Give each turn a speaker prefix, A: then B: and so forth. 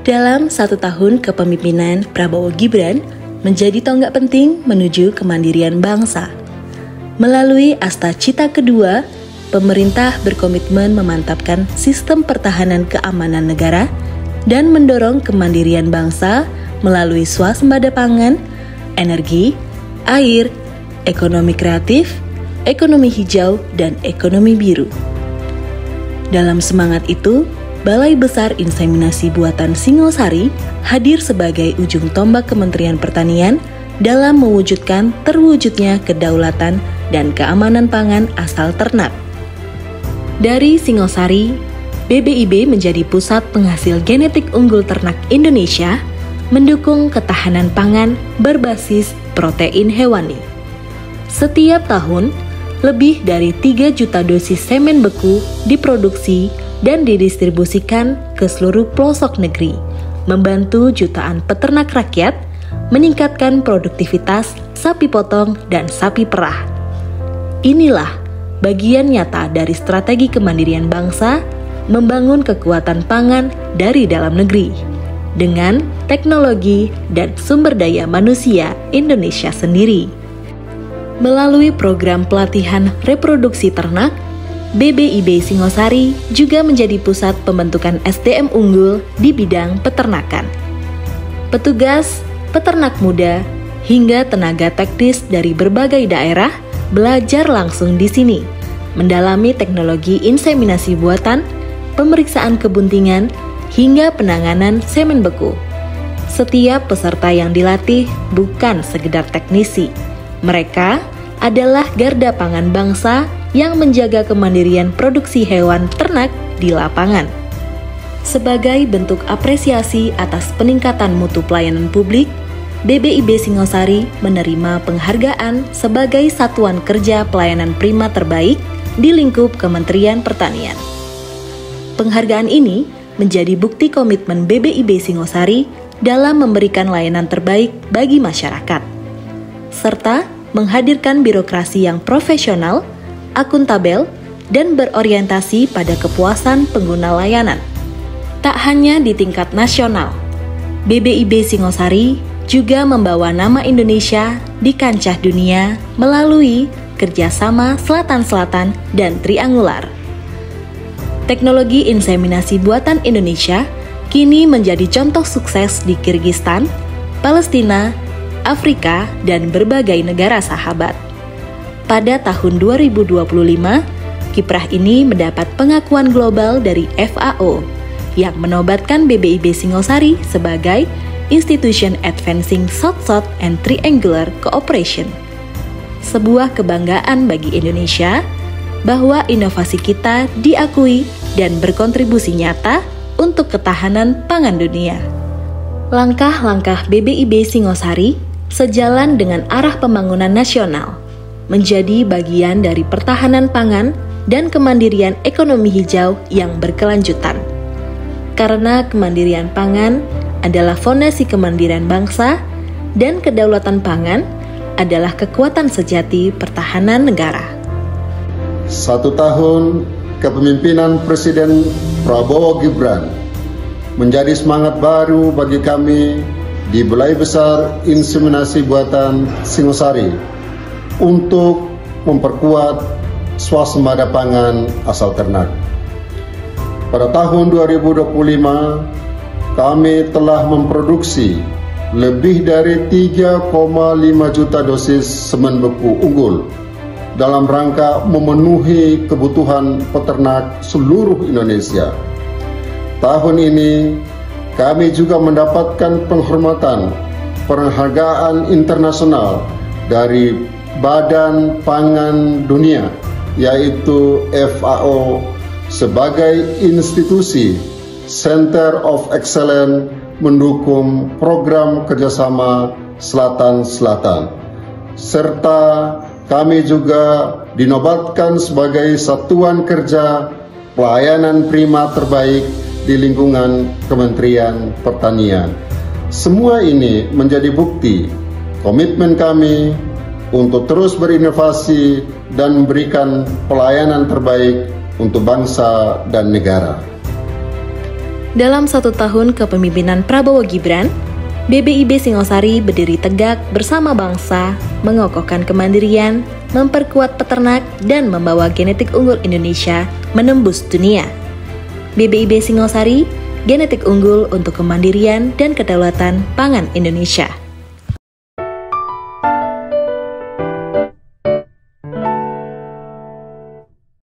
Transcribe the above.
A: Dalam 1 tahun kepemimpinan Prabowo Gibran menjadi tonggak penting menuju kemandirian bangsa. Melalui Asta Cita kedua, pemerintah berkomitmen memantapkan sistem pertahanan keamanan negara dan mendorong kemandirian bangsa melalui swasembada pangan, energi, air, ekonomi kreatif, ekonomi hijau, dan ekonomi biru. Dalam semangat itu, Balai Besar Inseminasi Buatan Singosari hadir sebagai ujung tombak Kementerian Pertanian dalam mewujudkan terwujudnya kedaulatan dan keamanan pangan asal ternak. Dari Singosari, BBIB menjadi pusat penghasil genetik unggul ternak Indonesia, mendukung ketahanan pangan berbasis protein hewani. Setiap tahun, lebih dari 3 juta dosis semen beku diproduksi dan didistribusikan ke seluruh pelosok negeri, membantu jutaan peternak rakyat meningkatkan produktivitas sapi potong dan sapi perah. Inilah bagian nyata dari strategi kemandirian bangsa membangun kekuatan pangan dari dalam negeri dengan teknologi dan sumber daya manusia Indonesia sendiri. Melalui program pelatihan reproduksi ternak, BBIB Singosari juga menjadi pusat pembentukan SDM unggul di bidang peternakan. Petugas, peternak muda, hingga tenaga teknis dari berbagai daerah belajar langsung di sini, mendalami teknologi inseminasi buatan, pemeriksaan kebuntingan, hingga penanganan semen beku. Setiap peserta yang dilatih bukan sekedar teknisi. Mereka adalah garda pangan bangsa yang menjaga kemandirian produksi hewan ternak di lapangan. Sebagai bentuk apresiasi atas peningkatan mutu pelayanan publik, BBIB Singosari menerima penghargaan sebagai Satuan Kerja Pelayanan Prima Terbaik di lingkup Kementerian Pertanian. Penghargaan ini menjadi bukti komitmen BBIB Singosari dalam memberikan layanan terbaik bagi masyarakat, serta menghadirkan birokrasi yang profesional, akuntabel, dan berorientasi pada kepuasan pengguna layanan. Tak hanya di tingkat nasional, BBIB Singosari juga membawa nama Indonesia di kancah dunia melalui kerjasama Selatan-Selatan dan Triangular. Teknologi inseminasi buatan Indonesia kini menjadi contoh sukses di Kirgistan, Palestina, Afrika, dan berbagai negara sahabat. Pada tahun 2025, kiprah ini mendapat pengakuan global dari FAO yang menobatkan BBIB Singosari sebagai Institution Advancing South-South and Triangular Cooperation. Sebuah kebanggaan bagi Indonesia bahwa inovasi kita diakui dan berkontribusi nyata untuk ketahanan pangan dunia. Langkah-langkah BBIB Singosari sejalan dengan arah pembangunan nasional, menjadi bagian dari pertahanan pangan dan kemandirian ekonomi hijau yang berkelanjutan. Karena kemandirian pangan adalah fondasi kemandirian bangsa dan kedaulatan pangan adalah kekuatan sejati pertahanan negara.
B: 1 tahun kepemimpinan Presiden Prabowo Gibran menjadi semangat baru bagi kami di Balai Besar Inseminasi Buatan Singosari untuk memperkuat swasembada pangan asal ternak. Pada tahun 2025, kami telah memproduksi lebih dari 3,5 juta dosis semen beku unggul dalam rangka memenuhi kebutuhan peternak seluruh Indonesia. Tahun ini, kami juga mendapatkan penghargaan internasional dari Badan Pangan Dunia, yaitu FAO, sebagai institusi Center of Excellence mendukung program kerjasama Selatan-Selatan. Serta kami juga dinobatkan sebagai Satuan Kerja Pelayanan Prima Terbaik di lingkungan Kementerian Pertanian. Semua ini menjadi bukti komitmen kami untuk terus berinovasi dan memberikan pelayanan terbaik untuk bangsa dan negara.
A: Dalam 1 tahun kepemimpinan Prabowo Gibran, BBIB Singosari berdiri tegak bersama bangsa, mengokohkan kemandirian, memperkuat peternak, dan membawa genetik unggul Indonesia menembus dunia. BBIB Singosari, genetik unggul untuk kemandirian dan kedaulatan pangan Indonesia.